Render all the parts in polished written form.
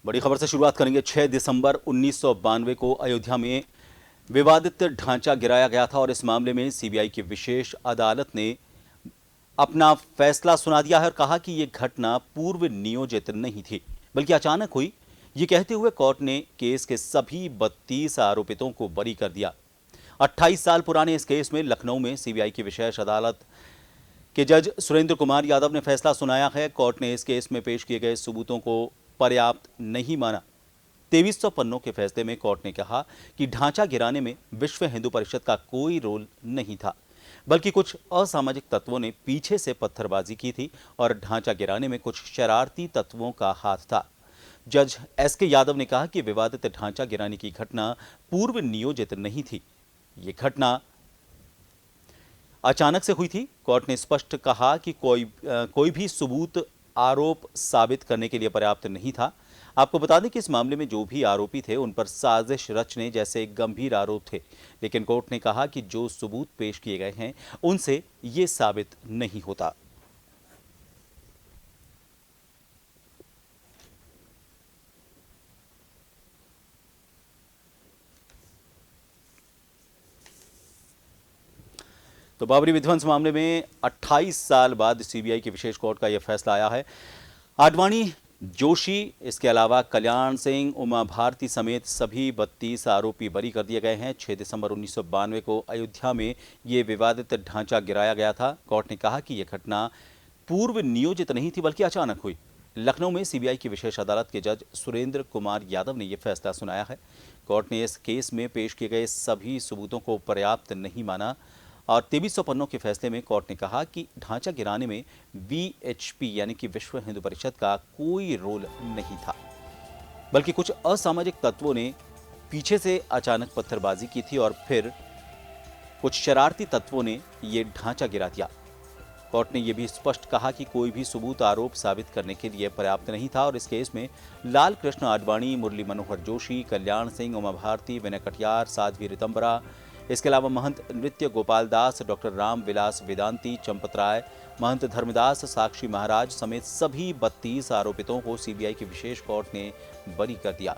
बड़ी खबर से शुरुआत करेंगे। 6 दिसंबर 1992 को अयोध्या में विवादित ढांचा गिराया गया था और इस मामले में सीबीआई की विशेष अदालत ने अपना फैसला सुना दिया है और कहा कि यह घटना पूर्व नियोजित नहीं थी बल्कि अचानक हुई। ये कहते हुए कोर्ट ने केस के सभी 32 आरोपितों को बरी कर दिया। 28 साल पुराने इस केस में लखनऊ में सीबीआई की विशेष अदालत के जज सुरेंद्र कुमार यादव ने फैसला सुनाया है। कोर्ट ने इस केस में पेश किए गए सबूतों को पर्याप्त नहीं माना। 2300 पन्नों के फैसले में कोर्ट ने कहा कि ढांचा गिराने में विश्व हिंदू परिषद का कोई रोल नहीं था, बल्कि कुछ असामाजिक तत्वों ने पीछे से पत्थरबाजी की थी और ढांचा गिराने में कुछ शरारती तत्वों का हाथ था। जज एसके यादव ने कहा कि विवादित ढांचा गिराने की घटना पूर्व नियोजित नहीं थी, ये घटना अचानक से हुई थी। कोर्ट ने स्पष्ट कहा कि कोई भी सबूत आरोप साबित करने के लिए पर्याप्त नहीं था। आपको बता दें कि इस मामले में जो भी आरोपी थे उन पर साजिश रचने जैसे गंभीर आरोप थे, लेकिन कोर्ट ने कहा कि जो सबूत पेश किए गए हैं उनसे ये साबित नहीं होता। तो बाबरी विध्वंस मामले में 28 साल बाद सीबीआई की विशेष कोर्ट का यह फैसला आया है। आडवाणी, जोशी, इसके अलावा कल्याण सिंह, उमा भारती समेत सभी 32 आरोपी बरी कर दिए गए हैं। 6 दिसंबर 1992 को अयोध्या में ये विवादित ढांचा गिराया गया था। कोर्ट ने कहा कि यह घटना पूर्व नियोजित नहीं थी बल्कि अचानक हुई। लखनऊ में सीबीआई की विशेष अदालत के जज सुरेंद्र कुमार यादव ने यह फैसला सुनाया है। कोर्ट ने इस केस में पेश किए गए सभी सबूतों को पर्याप्त नहीं माना और 2300 पन्नों के फैसले में कोर्ट ने कहा कि ढांचा गिराने में वीएचपी यानी कि विश्व हिंदू परिषद का कोई रोल नहीं था, बल्कि कुछ असामाजिक तत्वों ने पीछे से अचानक पत्थरबाजी की थी और फिर कुछ शरारती तत्वों ने ये ढांचा गिरा दिया। कोर्ट ने यह भी स्पष्ट कहा कि कोई भी सबूत आरोप साबित करने के लिए पर्याप्त नहीं था और इस केस में लाल कृष्ण आडवाणी, मुरली मनोहर जोशी, कल्याण सिंह, उमा भारती, विनय कटियार, साध्वी रितंबरा, इसके अलावा महंत नृत्य गोपाल दास, डॉक्टर राम विलास वेदांती, चंपत राय, महंत धर्मदास, साक्षी महाराज समेत सभी 32 आरोपितों को सीबीआई की विशेष कोर्ट ने बरी कर दिया।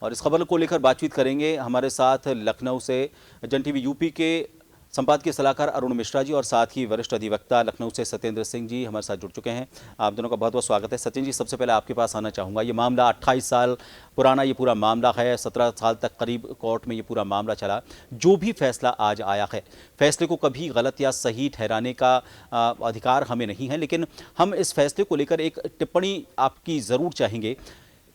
और इस खबर को लेकर बातचीत करेंगे हमारे साथ लखनऊ से जन टीवी यूपी के संपादकीय सलाहकार अरुण मिश्रा जी और साथ ही वरिष्ठ अधिवक्ता लखनऊ से सत्येंद्र सिंह जी हमारे साथ जुड़ चुके हैं। आप दोनों का बहुत बहुत स्वागत है। सचिन जी, सबसे पहले आपके पास आना चाहूँगा। ये मामला 28 साल पुराना ये पूरा मामला है। 17 साल तक करीब कोर्ट में ये पूरा मामला चला। जो भी फैसला आज आया है, फैसले को कभी गलत या सही ठहराने का अधिकार हमें नहीं है, लेकिन हम इस फैसले को लेकर एक टिप्पणी आपकी ज़रूर चाहेंगे।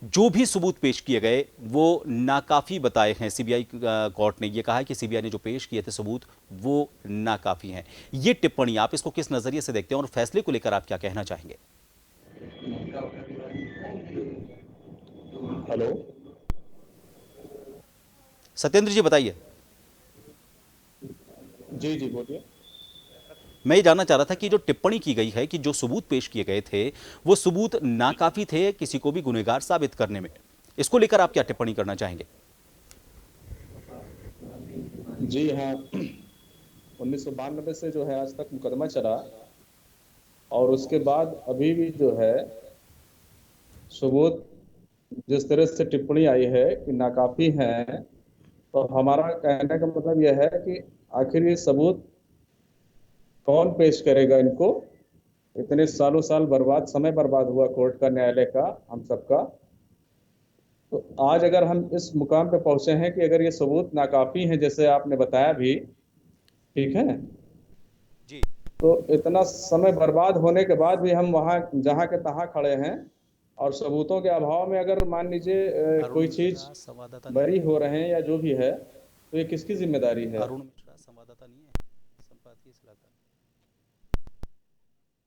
जो भी सबूत पेश किए गए वो नाकाफी बताए हैं। सीबीआई कोर्ट ने यह कहा है कि सीबीआई ने जो पेश किए थे सबूत वो नाकाफी हैं। ये टिप्पणी आप इसको किस नजरिए से देखते हैं और फैसले को लेकर आप क्या कहना चाहेंगे? हेलो, सत्येंद्र जी बताइए। जी जी बोलिए। मैं ये जानना चाह रहा था कि जो टिप्पणी की गई है कि जो सबूत पेश किए गए थे वो सबूत नाकाफी थे किसी को भी गुनहगार साबित करने में, इसको लेकर आप क्या टिप्पणी करना चाहेंगे? जी हाँ, 1992 से जो है आज तक मुकदमा चला और उसके बाद अभी भी जो है सबूत जिस तरह से टिप्पणी आई है कि नाकाफी हैं, तो हमारा कहने का मतलब यह है कि आखिर ये सबूत कौन पेश करेगा इनको। इतने सालों साल बर्बाद, समय बर्बाद हुआ कोर्ट का, न्यायालय का, हम सबका। तो आज अगर हम इस मुकाम पे पहुंचे हैं कि अगर ये सबूत नाकाफी हैं जैसे आपने बताया भी, ठीक है, जी। तो इतना समय बर्बाद होने के बाद भी हम वहाँ जहाँ के तहाँ खड़े हैं और सबूतों के अभाव में अगर मान लीजिए अरुण कोई चीज मिश्रा संवाददाता नहीं बरी है। हो रहे हैं या जो भी है, तो ये किसकी जिम्मेदारी है? अरुण मिश्रा संवाददाता नहीं है, संपादकीय सलाहकार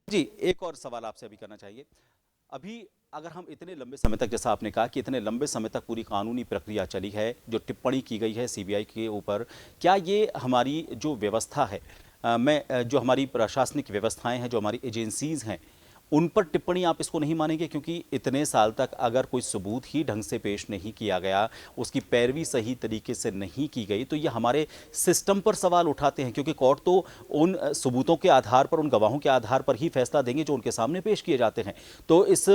जी। एक और सवाल आपसे अभी करना चाहिए। अभी अगर हम इतने लंबे समय तक, जैसा आपने कहा कि इतने लंबे समय तक पूरी कानूनी प्रक्रिया चली है, जो टिप्पणी की गई है सीबीआई के ऊपर, क्या ये हमारी जो व्यवस्था है, जो हमारी प्रशासनिक व्यवस्थाएं हैं, जो हमारी एजेंसीज हैं, उन पर टिप्पणी आप इसको नहीं मानेंगे? क्योंकि इतने साल तक अगर कोई सबूत ही ढंग से पेश नहीं किया गया, उसकी पैरवी सही तरीके से नहीं की गई, तो ये हमारे सिस्टम पर सवाल उठाते हैं। क्योंकि कोर्ट तो उन सबूतों के आधार पर, उन गवाहों के आधार पर ही फैसला देंगे जो उनके सामने पेश किए जाते हैं। तो इस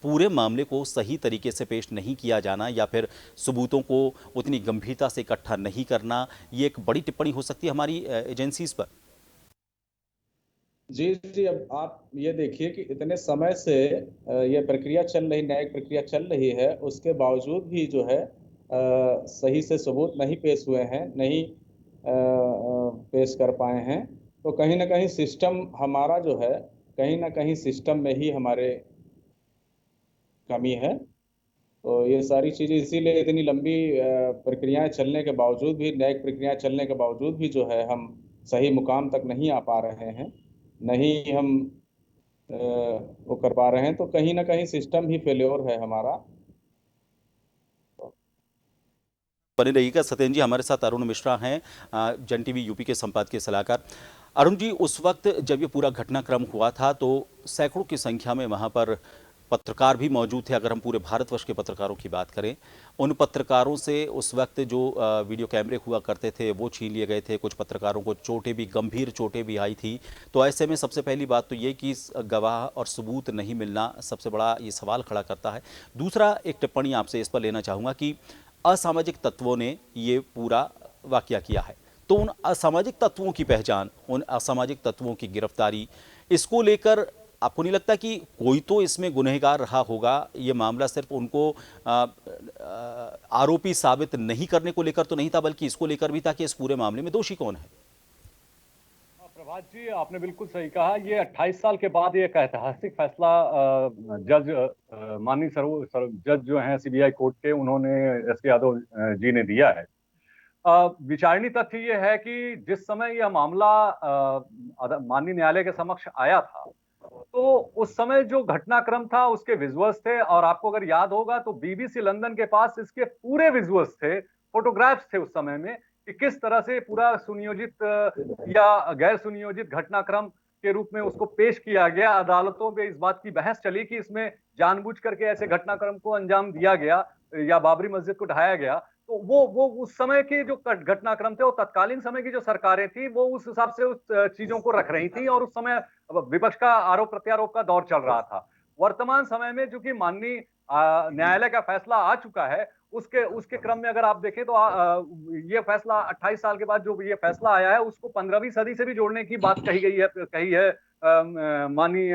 पूरे मामले को सही तरीके से पेश नहीं किया जाना या फिर सबूतों को उतनी गंभीरता से इकट्ठा नहीं करना, ये एक बड़ी टिप्पणी हो सकती है हमारी एजेंसीज पर। जी जी, अब आप ये देखिए कि इतने समय से ये प्रक्रिया चल रही, न्यायिक प्रक्रिया चल रही है, उसके बावजूद भी जो है सही से सबूत नहीं पेश हुए हैं, नहीं पेश कर पाए हैं। तो कहीं ना कहीं सिस्टम हमारा जो है, कहीं ना कहीं सिस्टम में ही हमारे कमी है। तो ये सारी चीज़ें इसीलिए इतनी लंबी प्रक्रियाएं चलने के बावजूद भी, न्यायिक प्रक्रियाएं चलने के बावजूद भी जो है हम सही मुकाम तक नहीं आ पा रहे हैं, नहीं हम वो कर पा रहे हैं। तो कहीं ना कहीं सिस्टम ही फेल्योर है हमारा। बने रहिएगा। सत्येंद्र जी, हमारे साथ अरुण मिश्रा हैं, जन टीवी यूपी के संपादकीय सलाहकार। अरुण जी, उस वक्त जब ये पूरा घटनाक्रम हुआ था तो सैकड़ों की संख्या में वहाँ पर पत्रकार भी मौजूद थे। अगर हम पूरे भारतवर्ष के पत्रकारों की बात करें, उन पत्रकारों से उस वक्त जो वीडियो कैमरे हुआ करते थे वो छीन लिए गए थे। कुछ पत्रकारों को चोटें भी, गंभीर चोटें भी आई थी। तो ऐसे में सबसे पहली बात तो ये कि गवाह और सबूत नहीं मिलना सबसे बड़ा ये सवाल खड़ा करता है। दूसरा, एक टिप्पणी आपसे इस पर लेना चाहूँगा कि असामाजिक तत्वों ने ये पूरा वाकया किया है, तो उन असामाजिक तत्वों की पहचान, उन असामाजिक तत्वों की गिरफ्तारी, इसको लेकर आपको नहीं लगता कि कोई तो इसमें गुनहगार रहा होगा? ये मामला सिर्फ उनको आरोपी साबित नहीं करने को लेकर तो नहीं था, बल्कि इसको लेकर भी था कि इस पूरे मामले में दोषी कौन है? प्रभात जी, आपने बिल्कुल सही कहा। ये 28 साल के बाद ये एक ऐतिहासिक फैसला जज माननीय जज जो हैं सीबीआई कोर्ट के, उन्होंने एस के यादव जी ने दिया है। विचारणीय तथ्य ये है कि जिस समय यह मामला माननीय न्यायालय के समक्ष आया था, तो उस समय जो घटनाक्रम था उसके विजुअल्स थे, और आपको अगर याद होगा तो बीबीसी लंदन के पास इसके पूरे विजुअल्स थे, फोटोग्राफ्स थे उस समय में, कि किस तरह से पूरा सुनियोजित या गैर सुनियोजित घटनाक्रम के रूप में उसको पेश किया गया। अदालतों में इस बात की बहस चली कि इसमें जानबूझ करके ऐसे घटनाक्रम को अंजाम दिया गया या बाबरी मस्जिद को ढाया गया। तो वो उस समय के जो घटनाक्रम थे, वो तत्कालीन समय की जो सरकारें थी वो उस हिसाब से उस चीजों को रख रही थी, और उस समय विपक्ष का आरोप प्रत्यारोप का दौर चल रहा था। वर्तमान समय में चूंकि माननीय न्यायालय का फैसला आ चुका है, उसके उसके क्रम में अगर आप देखें तो ये फैसला 28 साल के बाद जो ये फैसला आया है, उसको 15वीं सदी से भी जोड़ने की बात कही है माननीय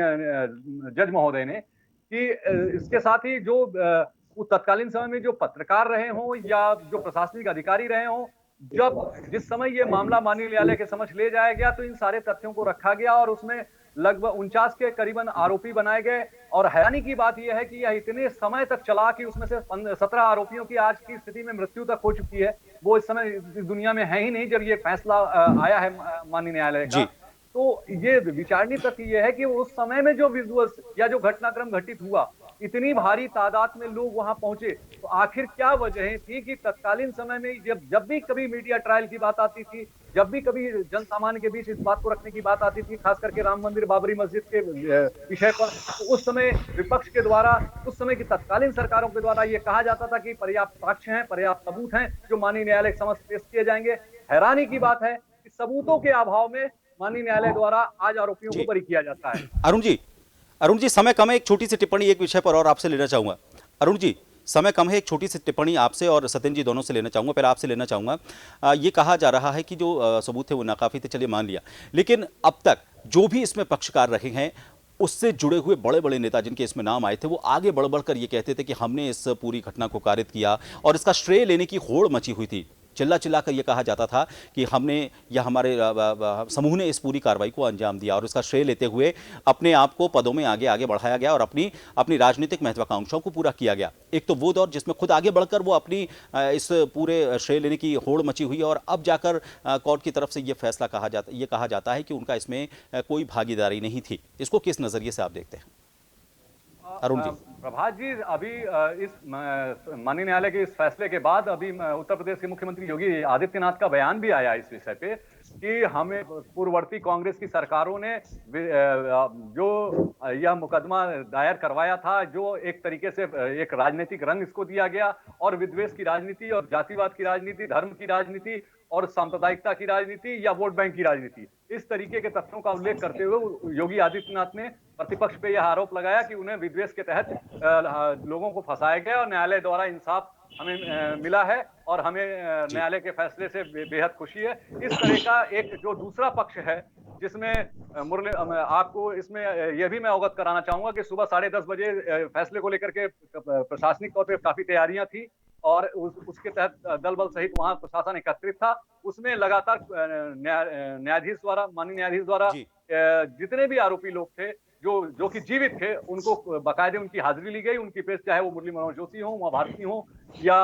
जज महोदय ने, कि इसके साथ ही जो वो तत्कालीन समय में जो पत्रकार रहे हों या जो प्रशासनिक अधिकारी रहे हों, जब जिस समय ये मामला माननीय न्यायालय के समक्ष ले जाया गया तो इन सारे तथ्यों को रखा गया, और उसमें लगभग 49 के करीबन आरोपी बनाए गए। और हैरानी की बात यह है कि यह इतने समय तक चला कि उसमें से 17 आरोपियों की आज की स्थिति में मृत्यु तक हो चुकी है। वो इस समय इस दुनिया में है ही नहीं जब ये फैसला आया है माननीय न्यायालय का। तो ये विचारणीय तथ्य ये है कि उस समय में जो विजुअल्स या जो घटनाक्रम घटित हुआ, इतनी भारी तादाद में लोग वहां पहुंचे, तो आखिर क्या वजह थी कि तत्कालीन समय में जब भी कभी मीडिया ट्रायल की बात आती थी, जब भी कभी जन सामान्य के बीच इस बात को रखने की बात आती थी, खास करके राम मंदिर बाबरी मस्जिद के विषय पर, तो उस समय विपक्ष के द्वारा, उस समय की तत्कालीन सरकारों के द्वारा ये कहा जाता था कि पर्याप्त साक्ष्य हैं, पर्याप्त सबूत हैं जो माननीय न्यायालय के समक्ष पेश किए जाएंगे। हैरानी की बात है कि सबूतों के अभाव में माननीय न्यायालय द्वारा आज आरोपियों को बरी किया जाता है। अरुण जी, समय कम है, एक छोटी सी टिप्पणी एक विषय पर और आपसे लेना चाहूंगा। अरुण जी, समय कम है, एक छोटी सी टिप्पणी आपसे और सत्येंद्र जी दोनों से लेना चाहूंगा। पहले आपसे लेना चाहूंगा, ये कहा जा रहा है कि जो सबूत थे वो नाकाफी थे, चलिए मान लिया, लेकिन अब तक जो भी इसमें पक्षकार रहे हैं, उससे जुड़े हुए बड़े बड़े नेता जिनके इसमें नाम आए थे, वो आगे बढ़ बढ़कर ये कहते थे कि हमने इस पूरी घटना को कारित किया, और इसका श्रेय लेने की होड़ मची हुई थी। चिल्ला चिल्ला कर ये कहा जाता था कि हमने या हमारे समूह ने इस पूरी कार्रवाई को अंजाम दिया, और इसका श्रेय लेते हुए अपने आप को पदों में आगे आगे बढ़ाया गया और अपनी राजनीतिक महत्वाकांक्षाओं को पूरा किया गया। एक तो वो दौर जिसमें खुद आगे बढ़कर वो अपनी इस पूरे श्रेय लेने की होड़ मची हुई है, और अब जाकर कोर्ट की तरफ से ये फैसला कहा जाता है कि उनका इसमें कोई भागीदारी नहीं थी। इसको किस नज़रिए से आप देखते हैं? अरुण जी। प्रभात जी, अभी इस माननीय न्यायालय के इस फैसले के बाद अभी उत्तर प्रदेश के मुख्यमंत्री योगी आदित्यनाथ का बयान भी आया इस विषय पे कि हमें पूर्ववर्ती कांग्रेस की सरकारों ने जो यह मुकदमा दायर करवाया था, जो एक तरीके से एक राजनीतिक रंग इसको दिया गया और विद्वेष की राजनीति और जातिवाद की राजनीति, धर्म की राजनीति और सांप्रदायिकता की राजनीति या वोट बैंक की राजनीति, इस तरीके के तथ्यों का उल्लेख करते हुए योगी आदित्यनाथ ने प्रतिपक्ष पे यह आरोप लगाया कि उन्हें विद्वेष के तहत लोगों को फंसाया गया और न्यायालय द्वारा इंसाफ हमें मिला है और हमें न्यायालय के फैसले से बेहद खुशी है। इस तरह का एक जो दूसरा पक्ष है जिसमें मुरली, आपको इसमें यह भी मैं अवगत कराना चाहूंगा कि सुबह 10:30 बजे फैसले को लेकर के प्रशासनिक तौर पर काफी तैयारियां थी और उसके तहत दल बल सहित वहां प्रशासन एकत्रित था। उसमें लगातार न्यायाधीश द्वारा, माननीय न्यायाधीश द्वारा जितने भी आरोपी लोग थे जो कि जीवित थे, उनको बाकायदे उनकी हाजिरी ली गई। उनकी प्रेस, चाहे वो मुरली मनोहर जोशी हो, उमा भारती हो या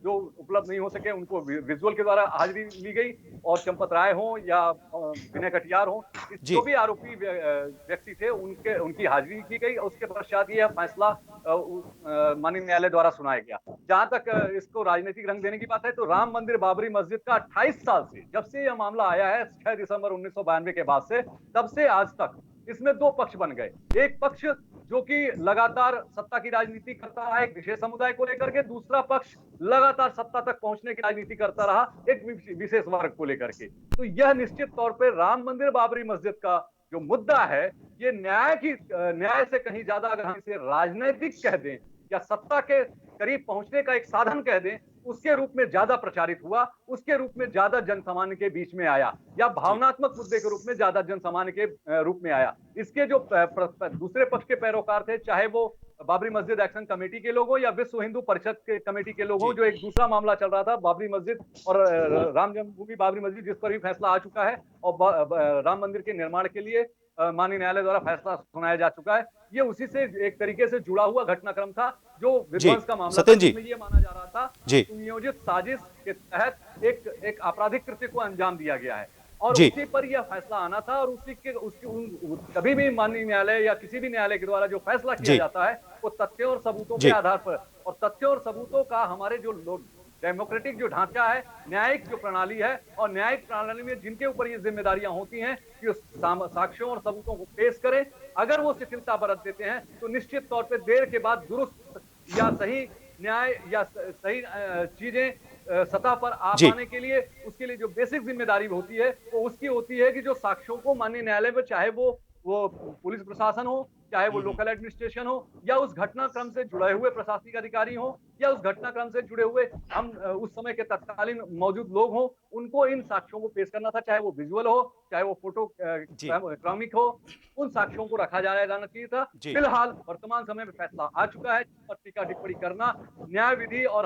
जो उपलब्ध नहीं हो सके, उनको विजुअल के द्वारा हाजिरी ली गई और चंपत राय हो या विनय कटियार हो, जो भी आरोपी व्यक्ति थे उनकी हाजिरी की गई। उसके पश्चात यह फैसला माननीय न्यायालय द्वारा सुनाया गया। जहां तक इसको राजनीतिक रंग देने की बात है तो राम मंदिर बाबरी मस्जिद का 28 साल से, जब से यह मामला आया है 6 दिसंबर 1992 के बाद से, तब से आज तक इसमें दो पक्ष बन गए। एक पक्ष जो कि लगातार सत्ता की राजनीति करता रहा एक विशेष समुदाय को लेकर के, दूसरा पक्ष लगातार सत्ता तक पहुंचने की राजनीति करता रहा एक विशेष वर्ग को लेकर के। तो यह निश्चित तौर पर राम मंदिर बाबरी मस्जिद का जो मुद्दा है, ये न्याय से कहीं ज्यादा अगर हम इसे राजनीतिक कह दें या सत्ता के करीब पहुंचने का एक साधन कह दें, उसके रूप में ज्यादा प्रचारित हुआ, उसके रूप में ज्यादा जनसामान्य के बीच में आया या भावनात्मक मुद्दे के रूप में ज्यादा जनसामान्य के रूप में आया। इसके जो दूसरे पक्ष के पैरोकार थे, चाहे वो बाबरी मस्जिद एक्शन कमेटी के लोग हो या विश्व हिंदू परिषद के कमेटी के लोग हो, जो एक दूसरा मामला चल रहा था बाबरी मस्जिद और राम जन्मभूमि बाबरी मस्जिद, जिस पर भी फैसला आ चुका है और राम मंदिर के निर्माण के लिए माननीय न्यायालय द्वारा फैसला सुनाया जा चुका है। ये उसी से एक तरीके से जुड़ा हुआ घटनाक्रम था जो विध्वंस का मामला था, जिसमें ये माना जा रहा था नियोजित साजिश के तहत एक आपराधिक कृत्य को अंजाम दिया गया है और उसी पर यह फैसला आना था। और कभी भी माननीय न्यायालय या किसी भी न्यायालय के द्वारा जो फैसला किया जाता है वो तथ्यों और सबूतों के आधार पर, और तथ्यों और सबूतों का हमारे जो लोग डेमोक्रेटिक जो ढांचा है, न्यायिक जो प्रणाली है, और न्यायिक प्रणाली में जिनके ऊपर ये जिम्मेदारियां होती हैं कि उस साक्ष्यों और सबूतों को पेश करें, अगर वो शिथिलता बरत देते हैं तो निश्चित तौर पे देर के बाद दुरुस्त या सही न्याय या सही चीजें सतह पर आ पाने के लिए उसके लिए जो बेसिक जिम्मेदारी होती है वो उसकी होती है कि जो साक्ष्यों को माननीय न्यायालय में, चाहे वो पुलिस प्रशासन हो, चाहे वो लोकल एडमिनिस्ट्रेशन हो या उस घटनाक्रम से जुड़े हुए प्रशासनिक अधिकारी हो या उस घटनाक्रम से जुड़े हुए हम उस समय के तत्कालीन मौजूद लोग हो, उनको इन साक्ष्यों को पेश करना था, चाहे वो विजुअल हो, चाहे वो फोटो क्रॉमिक हो, उन साक्ष्यों को रखा जाना चाहिए था। फिलहाल वर्तमान समय में फैसला आ चुका है, टीका टिप्पणी करना न्याय विधि और